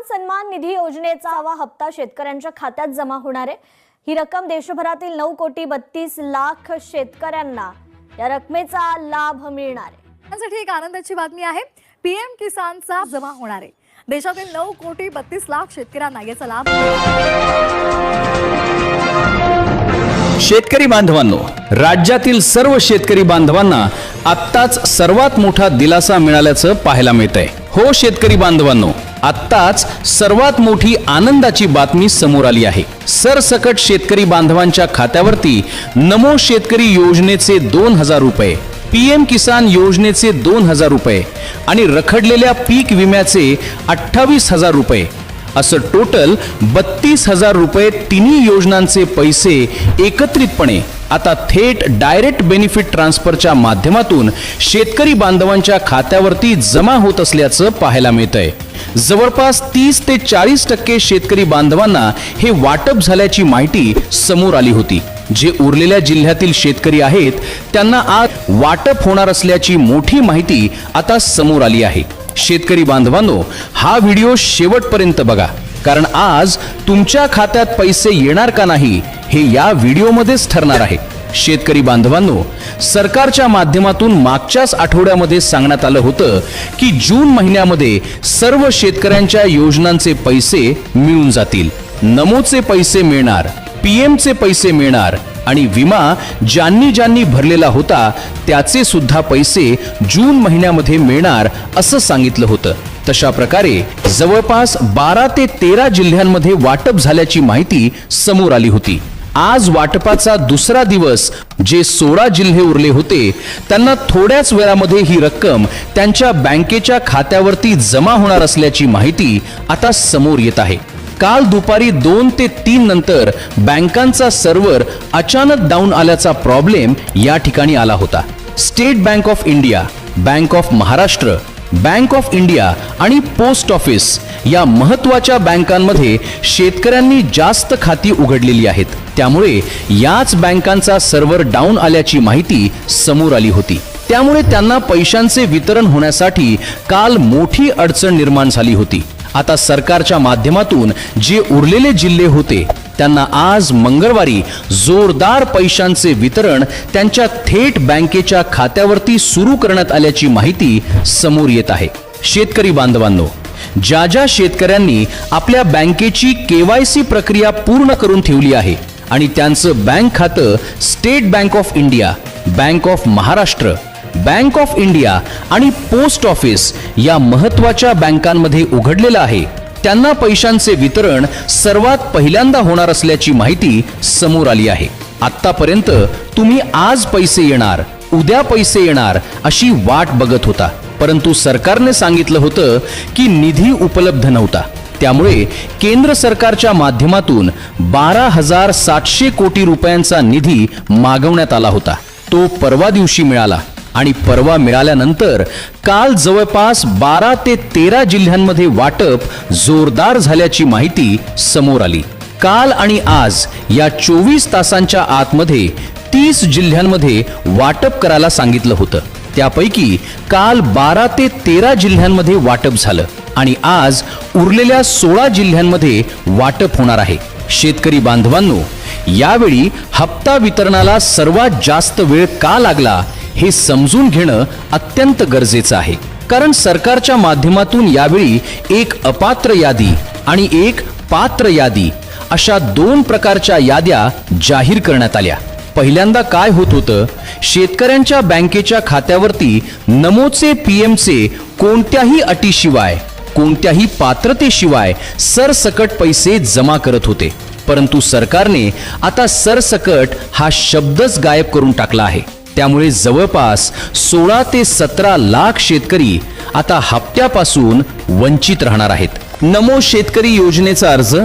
सन्मान निधी योजनेचा हवा हप्ता शेतकऱ्यांच्या खात्यात जमा होणार आहे। ही रक्कम देशभरातील 9,32,00,000 शेतकऱ्यांना या रकमेचा लाभ मिळणार आहे। यासाठी एक आनंदाची बातमी आहे। पीएम किसानचा जमा होणार आहे। देशातील 9,32,00,000 शेतकऱ्यांना याचा लाभ शेतकरी बांधवांनो, राज्यातील सर्व शेतकरी बांधवांना आत्ताच सर्वात मोठा दिलासा मिळाल्याचं पाहायला मिळतंय। हो शेतकरी बांधवांनो, आत्ताच सर्वात मोठी आनंदाची बातमी समोर आली आहे। सरसकट शेतकरी बांधवांच्या खात्यावरती नमो शेतकरी योजनेचे 2,000 रुपये, पीएम किसान योजनेचे 2,000 रुपये आणि रखडलेल्या पीक विम्याचे 28,000 रुपये असं टोटल 32,000 रुपये तिन्ही योजनांचे पैसे एकत्रितपणे आता थेट डायरेक्ट बेनिफिट ट्रान्सफरच्या माध्यमातून शेतकरी बांधवांच्या खात्यावरती जमा होत असल्याचं पाहायला मिळतंय। जवळपास 30 ते 40% शेतकरी बांधवांना हे वाटप झाल्याची माहिती समोर आली होती। जे उरलेल्या जिल्ह्यातील शेतकरी आहेत त्यांना आज वाटप होणार असल्याची मोठी माहिती आता समोर आली आहे। शेतकरी बांधवांनो, हा व्हिडिओ शेवटपर्यंत बघा, कारण आज तुमच्या खात्यात पैसे येणार का नाही हे या व्हिडिओमध्येच ठरणार आहे। शेतकरी बांधवांनो, सरकारच्या माध्यमातून मागच्याच आठवड्यामध्ये सांगण्यात आलं होतं की जून महिन्यामध्ये सर्व शेतकऱ्यांच्या योजनांचे पैसे मिळून जातील। नमोचे पैसे मिळणार, पीएमचे पैसे मिळणार आणि विमा ज्यांनी भरलेला होता त्याचे सुद्धा पैसे जून महिन्यामध्ये मिळणार असं सांगितलं होतं। तशा प्रकारे जवळपास 12 ते 13 जिल्ह्यांमध्ये वाटप झाल्याची माहिती समोर आली होती। आज वाटपाचा दुसरा दिवस जे 16 जिल्हे उरले होते त्यांना थोड्याच वेळामध्ये ही रक्कम त्यांच्या बँकेच्या खात्यावरती जमा होणार असल्याची माहिती आता समोर येत आहे। काल दुपारी 2 ते 3 नंतर बँकांचा सर्व्हर अचानक डाऊन आल्याचा प्रॉब्लेम या ठिकाणी आला होता। State bank of India, bank of Maharashtra, bank of India आणि पोस्ट ऑफिस या महत्त्वाच्या बँकांमध्ये शेतकऱ्यांनी जास्त खाती उघडलेली आहेत। त्यामुळे याच बँकांचा सर्व्हर डाऊन आल्याची माहिती समोर आली होती। त्यामुळे त्यांना पैशांचे वितरण होण्यासाठी काल मोठी अडचण निर्माण झाली होती। आता सरकारच्या माध्यमातून जे उरलेले जिल्हे होते त्यांना आज मंगळवारी जोरदार पैशांचे वितरण त्यांच्या थेट बँकेच्या खात्यावरती सुरू करण्यात आल्याची माहिती समोर येत आहे। शेतकरी बांधवांनो, ज्या शेतकऱ्यांनी आपल्या बँकेची केवायसी प्रक्रिया पूर्ण करून ठेवली आहे आणि त्यांचं बँक खातं state bank of India, bank of Maharashtra, bank of India आणि पोस्ट ऑफिस या महत्त्वाच्या बँकांमध्ये उघडलेलं आहे त्यांना पैशांचे वितरण सर्वात पहिल्यांदा होणार असल्याची माहिती समोर आली आहे। आतापर्यंत तुम्ही आज पैसे येणार, उद्या पैसे येणार अशी वाट बघत होता, परंतु सरकारने सांगितलं होतं की निधी उपलब्ध नव्हता। त्यामुळे केंद्र सरकारच्या माध्यमातून 12,700 कोटी रुपयांचा निधी मागवण्यात आला होता। तो परवा दिवशी मिळाला आणि परवा मिळाल्यानंतर काल जवळपास 12 ते 13 जिल्ह्यांमध्ये वाटप जोरदार झाल्याची माहिती समोर आली। काल आणि आज या 24 तासांच्या आतमध्ये 30 जिल्ह्यांमध्ये वाटप करायला सांगितलं होतं। त्यापैकी काल 12 ते 13 जिल्ह्यांमध्ये वाटप झालं आणि आज उरलेल्या 16 जिल्ह्यांमध्ये वाटप होणार आहे। शेतकरी बांधवांनो, यावेळी हप्ता वितरणाला सर्वात जास्त वेळ का लागला हे समजून घेणं अत्यंत गरजेचं आहे, कारण सरकारच्या माध्यमातून यावेळी एक अपात्र यादी आणि एक पात्र यादी अशा 2 प्रकारच्या याद्या जाहीर करण्यात आल्या। पहिल्यांदा काय होत होतं, शेतकऱ्यांच्या बँकेच्या खात्यावरती नमोचे पीएमचे कोणत्याही अटीशिवाय, कोणत्याही पात्रतेशिवाय सरसकट पैसे जमा करत होते, परंतु सरकारने आता सरसकट हा शब्दच गायब करून टाकला आहे। त्यामुळे जवळपास 16 ते 17 लाख शेतकरी आता हप्त्यापासून वंचित राहणार आहेत। नमो शेतकरी योजनेचा अर्ज,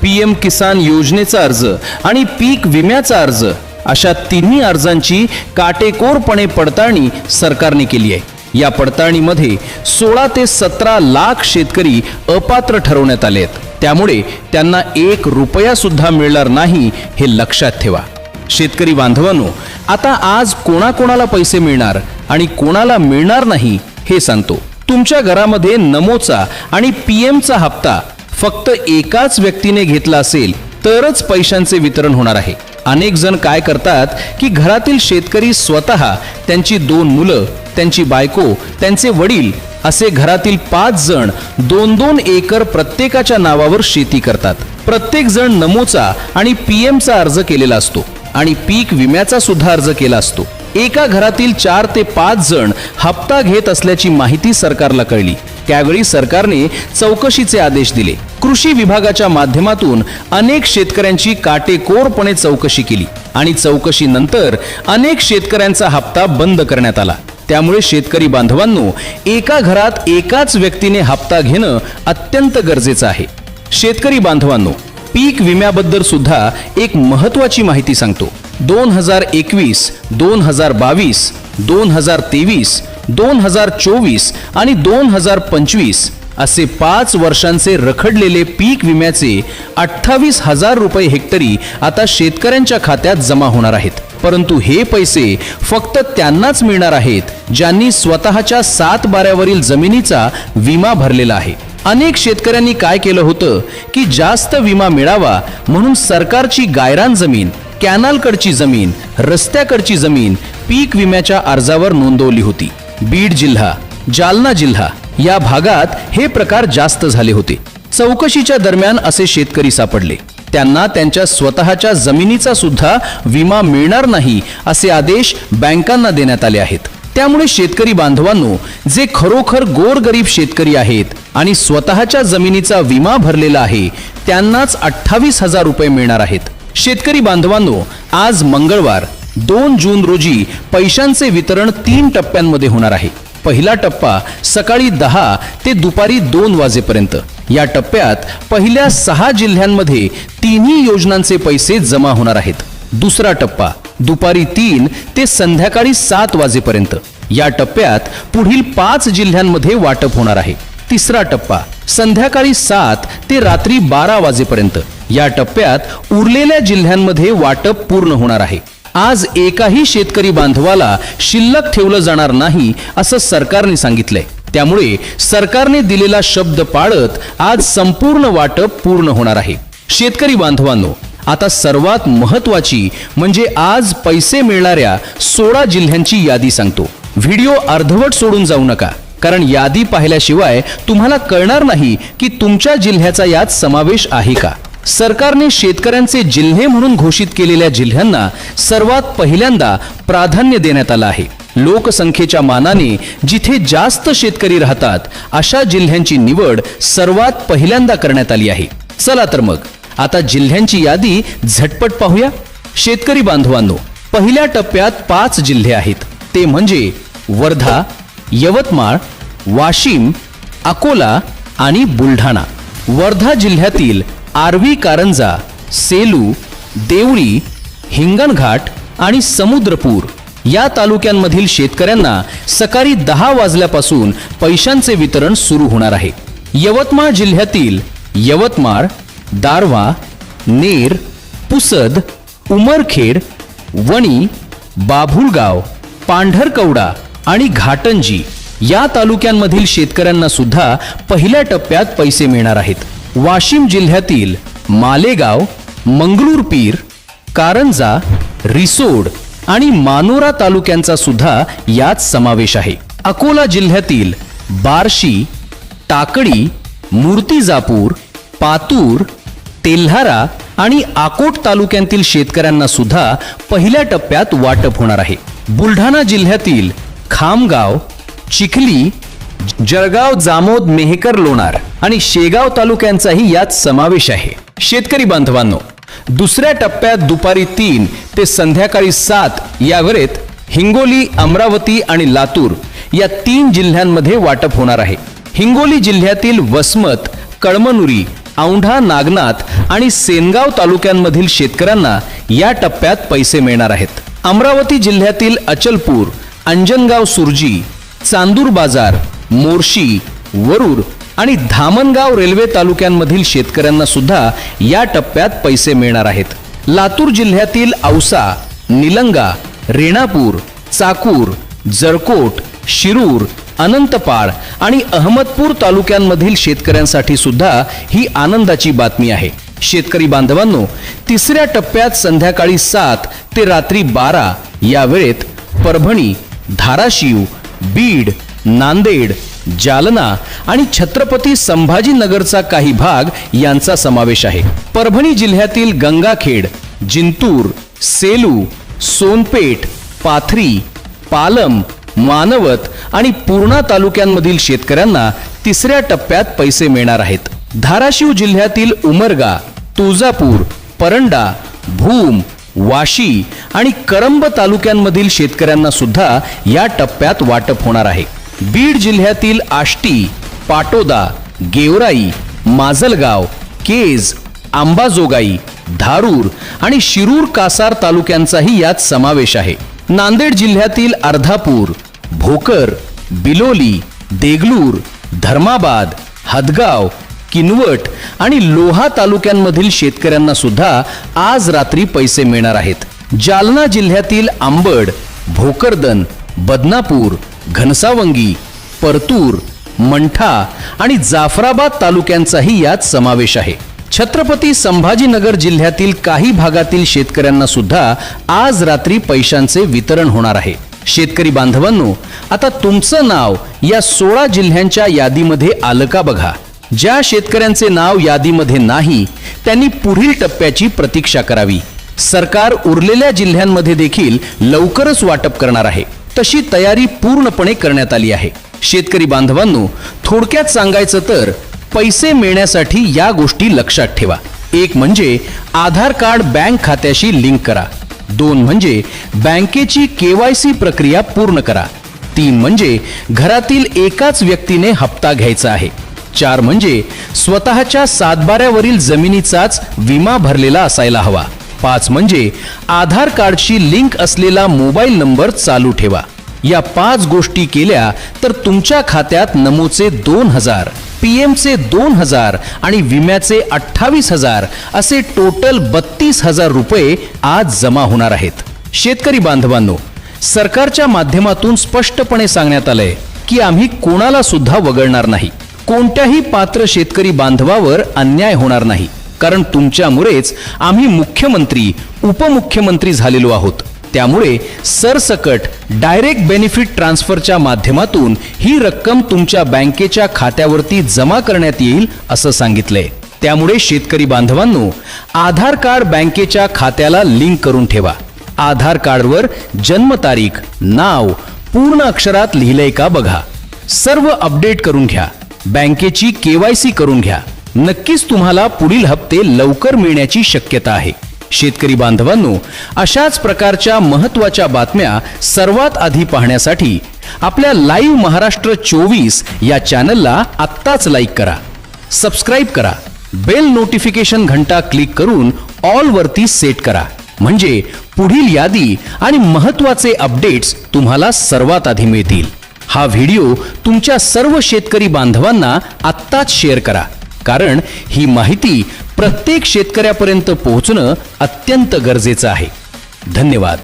पीएम किसान योजनेचा अर्ज आणि पीक विम्याचा अर्ज अशा तिन्ही अर्जांची काटेकोरपणे पडताळणी सरकारने केली आहे। या पडताळणीमध्ये 16 ते 17 लाख शेतकरी अपात्र ठरवण्यात आले आहेत। त्यामुळे त्यांना 1 रुपया सुद्धा मिळणार नाही हे लक्षात ठेवा। शेतकरी बांधवांनो, आता आज कोणाकोणाला पैसे मिळणार आणि कोणाला मिळणार नाही हे सांगतो। तुमच्या घरामध्ये नमोचा आणि पीएमचा हप्ता फक्त एकाच व्यक्तीने घेतला असेल तरच पैशांचे वितरण होणार आहे. अनेक जण काय करतात की घरातील शेतकरी स्वतः, त्यांची 2 मुलं, त्यांची बायको, त्यांचे वडील असे घरातील 5 जण 2-2 एकर प्रत्येकाच्या नावावर शेती करतात. प्रत्येक जण नमोचा आणि पीएमचा अर्ज केलेला असतो आणि पीक विम्याचा सुद्धा अर्ज केला असतो. एका घरातील 4 ते 5 जण हप्ता घेत असल्याची माहिती सरकारला कळली. त्यावेळी सरकारने चौकशीचे आदेश दिले. कृषी विभागाच्या माध्यमातून अनेक शेतकऱ्यांची काटेकोरपणे चौकशी केली आणि चौकशीनंतर अनेक शेतकऱ्यांचा हप्ता बंद करण्यात आला. त्यामुळे शेतकरी बांधवांनो, एका घरात एकाच व्यक्तीने हप्ता घेणं अत्यंत गरजेचं आहे. शेतकरी बांधवांनो, पीक विम्याबद्दल सुद्धा एक महत्त्वाची माहिती सांगतो. 2021, 2022, 2023, 2024 आणि 2025 असे 5 वर्षांचे रखडलेले पीक विम्याचे 28,000 रुपये हेक्टरी आता शेतकऱ्यांच्या खात्यात जमा होणार आहेत. परंतु हे पैसे फक्त त्यांनाच मिळणार आहेत ज्यांनी स्वतःच्या 7 बाऱ्यावरील जमिनीचा विमा भरलेला आहे. अनेक शेतकऱ्यांनी काय केलं होतं की जास्त विमा मिळावा म्हणून सरकारची गायरान जमीन, कॅनालकडची जमीन, रस्त्याकडची जमीन पीक विम्याच्या अर्जावर नोंदवली होती. बीड जिल्हा, जालना जिल्हा या भागात हे प्रकार जास्त झाले होते. चौकशीच्या दरम्यान असे शेतकरी सापडले. त्यांना त्यांच्या स्वतःच्या जमिनीचा सुद्धा विमा मिळणार नाही असे आदेश बँकांना देण्यात आले आहेत. त्यामुळे शेतकरी बांधवांनो, जे खरोखर गोरगरीब शेतकरी आहेत आणि स्वतःच्या जमिनीचा विमा भरलेला आहे त्यांनाच 28,000 रुपये मिळणार आहेत. शेतकरी बांधवांनो, आज मंगळवार 2 जून रोजी पैशांचे वितरण 3 टप्प्यांमध्ये होणार आहे. पहिला टप्पा सकाळी 10 ते दुपारी 2 वाजेपर्यंत. या टप्प्यात पहिल्या 6 जिल्ह्यांमध्ये 3ही योजनांचे पैसे जमा होणार आहेत. दुसरा टप्पा दुपारी 3 ते संध्याकाळी 7 वाजेपर्यंत. या टप्प्यात पुढील 5 जिल्ह्यांमध्ये वाटप होणार आहे. तिसरा टप्पा संध्याकाळी 7 ते रात्री 12 वाजेपर्यंत. या टप्प्यात उरलेल्या जिल्ह्यांमध्ये वाटप पूर्ण होणार आहे. आज एकाही शेतकरी बांधवाला शिल्लक ठेवलं जाणार नाही असं सरकारने सांगितलंय. त्यामुळे सरकारने दिलेला शब्द पाळत आज संपूर्ण वाटप पूर्ण होणार आहे. शेतकरी बांधवांनो, आता सर्वात महत्त्वाची म्हणजे आज पैसे मिळणाऱ्या 16 जिल्ह्यांची यादी सांगतो. व्हिडिओ अर्धवट सोडून जाऊ नका, कारण यादी पाहिल्याशिवाय तुम्हाला कळणार नाही की तुमच्या जिल्ह्याचा यात समावेश आहे का. सरकारने शेतकऱ्यांचे जिल्हे म्हणून घोषित केलेल्या जिल्ह्यांना सर्वात पहिल्यांदा प्राधान्य देण्यात आलं आहे. लोकसंख्येच्या मानाने जिथे जास्त शेतकरी राहतात अशा जिल्ह्यांची निवड सर्वात पहिल्यांदा करण्यात आली आहे. चला तर मग आता जिल्ह्यांची यादी झटपट पाहूया. शेतकरी बांधवांनो, पहिल्या टप्प्यात 5 जिल्हे आहेत. ते म्हणजे वर्धा, यवतमाळ, वाशिम, अकोला आणि बुलढाणा. वर्धा जिल्ह्यातील आर्वी कारंजा, सेलू, देवळी, हिंगणघाट आणि समुद्रपूर या तालुक्यांमधील शेतकऱ्यांना सकाळी 10 वाजल्यापासून पैशांचे वितरण सुरू होणार आहे. यवतमाळ जिल्ह्यातील यवतमाळ, दारव्हा, नेर, पुसद, उमरखेड, वणी, बाभुळगाव, पांढरकवडा आणि घाटंजी या तालुक्यांमधील शेतकऱ्यांना सुद्धा पहिल्या टप्प्यात पैसे मिळणार आहेत. वाशिम जिल्ह्यातील मालेगाव, मंगरुळपीर, कारंजा, रिसोड आणि मानोरा तालुक्यांचा सुद्धा यात समावेश आहे. अकोला जिल्ह्यातील बार्शी, टाकळी, मूर्तिजापूर, पातूर, तेल्हारा आणि आकोट तालुक्यांतील शेतकऱ्यांना सुद्धा पहिल्या टप्प्यात वाटप होणार आहे. बुलढाणा जिल्ह्यातील खामगाव, चिखली, जळगाव, जामोद, मेहकर, लोणार आणि शेगाव तालुक्यांचाही यात समावेश आहे. शेतकरी बांधवांनो, दुसऱ्या टप्प्यात दुपारी 3 ते संध्याकाळी 7 या वेळेत हिंगोली, अमरावती आणि लातूर या 3 जिल्ह्यांमध्ये वाटप होणार आहे. हिंगोली जिल्ह्यातील वसमत, कळमनुरी, औंढा, नागनाथ आणि सेनगाव तालुक्यांमधील शेतकऱ्यांना या टप्प्यात पैसे मिळणार आहेत. अमरावती जिल्ह्यातील अचलपूर, अंजनगाव, सुरजी, चांदूर बाजार, मोर्शी, वरूर आणि धामणगाव रेल्वे तालुक्यांमधील शेतकऱ्यांना सुद्धा या टप्प्यात पैसे मिळणार आहेत. लातूर जिल्ह्यातील औसा, निलंगा, रेणापूर, चाकूर, जरकोट, शिरूर अनंतपाळ आणि अहमदपूर तालुक्यांमधील शेतकऱ्यांसाठी सुद्धा ही आनंदाची बातमी आहे. शेतकरी बांधवांनो, तिसऱ्या टप्प्यात संध्याकाळी 7 ते रात्री 12 या वेळेत परभणी, धाराशिव, बीड, नांदेड, जालना आणि छत्रपती संभाजीनगरचा काही भाग यांचा समावेश आहे. परभणी जिल्ह्यातील गंगाखेड, जिंतूर, सेलू, सोनपेठ, पाथरी, पालम, मानवत आणि पूर्णा तालुक्यांमधील शेतकऱ्यांना तिसऱ्या टप्प्यात पैसे मिळणार आहेत. धाराशिव जिल्ह्यातील उमरगा, तुळजापूर, परंडा, भूम, वाशी आणि करंब तालुक्यांमधील शेतकऱ्यांना सुद्धा या टप्प्यात वाटप होणार आहे. बीड जिल्ह्यातील आष्टी, पाटोदा, गेवराई, माजलगाव, केज, अंबाजोगाई, धारूर आणि शिरूर कासार तालुक्यांचाही यात समावेश आहे. नांदेड जिल्ह्यातील अर्धापूर, भोकर, बिलोली, देगलूर, धर्माबाद, हदगाव, किनवट आणि लोहा तालुक्यांमधील शेतकऱ्यांना सुद्धा आज रात्री पैसे मिळणार आहेत. जालना जिल्ह्यातील आंबड, भोकरदन, बदनापूर, घनसावंगी, परतूर, मंठा आणि जाफराबाद तालुक्यांचाही यात समावेश आहे. छत्रपती संभाजीनगर जिल्ह्यातील काही भागातील शेतकऱ्यांना सुद्धा आज रात्री पैशांचे वितरण होणार आहे. शेतकरी बांधवांनो, आता तुमचं नाव या 16 जिल्ह्यांच्या यादीमध्ये आलं का बघा. ज्या शेतकऱ्यांचे नाव यादीमध्ये नाही त्यांनी पुढील टप्प्याची प्रतीक्षा करावी. सरकार उरलेल्या जिल्ह्यांमध्ये देखील लवकरच वाटप करणार आहे. तशी तयारी पूर्णपणे करण्यात आली आहे. शेतकरी बांधवांनो, थोडक्यात सांगायचं तर पैसे मिळण्यासाठी या गोष्टी लक्षात ठेवा. एक म्हणजे आधार कार्ड बँक खात्याशी लिंक करा. 2 म्हणजे बँकेची KYC प्रक्रिया पूर्ण करा. 3 म्हणजे घरातील एकाच व्यक्तीने हप्ता घ्यायचा आहे. 4 म्हणजे स्वतःच्या सातबाऱ्यावरील जमिनीचाच विमा भरलेला असायला हवा. 5 म्हणजे आधार कार्डशी लिंक असलेला मोबाईल नंबर चालू ठेवा. या 5 गोष्टी केल्या तर तुमच्या खात्यात नमोचे 2000, PMचे 2000 आणि विम्याचे 28,000 असे टोटल 32,000 रुपये आज जमा होणार आहेत. शेतकरी बांधवांनो, सरकारच्या माध्यमातून स्पष्टपणे सांगण्यात आलंय की आम्ही कोणाला सुद्धा वगळणार नाही. कोणत्याही पात्र शेतकरी बांधवावर अन्याय होणार नाही. कारण तुमच्यामुळेच आम्ही मुख्यमंत्री, उपमुख्यमंत्री झालेलो आहोत. त्यामुळे सरसकट डायरेक्ट बेनिफिट ट्रान्सफरच्या माध्यमातून ही रक्कम तुमच्या बँकेच्या खात्यावरती जमा करण्यात येईल असं सांगितलंय. त्यामुळे शेतकरी बांधवांनो, आधार कार्ड बँकेच्या खात्याला लिंक करून ठेवा. आधार कार्डवर जन्मतारीख, नाव पूर्ण अक्षरात लिहिलंय का बघा. सर्व अपडेट करून घ्या. बँकेची KYC करून घ्या. नक्कीच तुम्हाला पुढील हप्ते लवकर मिळण्याची शक्यता आहे. शेतकरी बांधवांनो, अशाच प्रकारच्या महत्त्वाच्या बातम्या सर्वात आधी पाहण्यासाठी आपल्या लाईव्ह महाराष्ट्र 24 या चॅनलला आत्ताच लाईक करा, सबस्क्राईब करा, बेल नोटिफिकेशन घंटा क्लिक करून ऑल वरती सेट करा. म्हणजे पुढील यादी आणि महत्त्वाचे अपडेट्स तुम्हाला सर्वात आधी मिळतील. हा व्हिडिओ तुमच्या सर्व शेतकरी बांधवांना आत्ताच शेअर करा. कारण ही माहिती प्रत्येक शेतकऱ्यापर्यंत पोहोचणं अत्यंत गरजेचं आहे. धन्यवाद.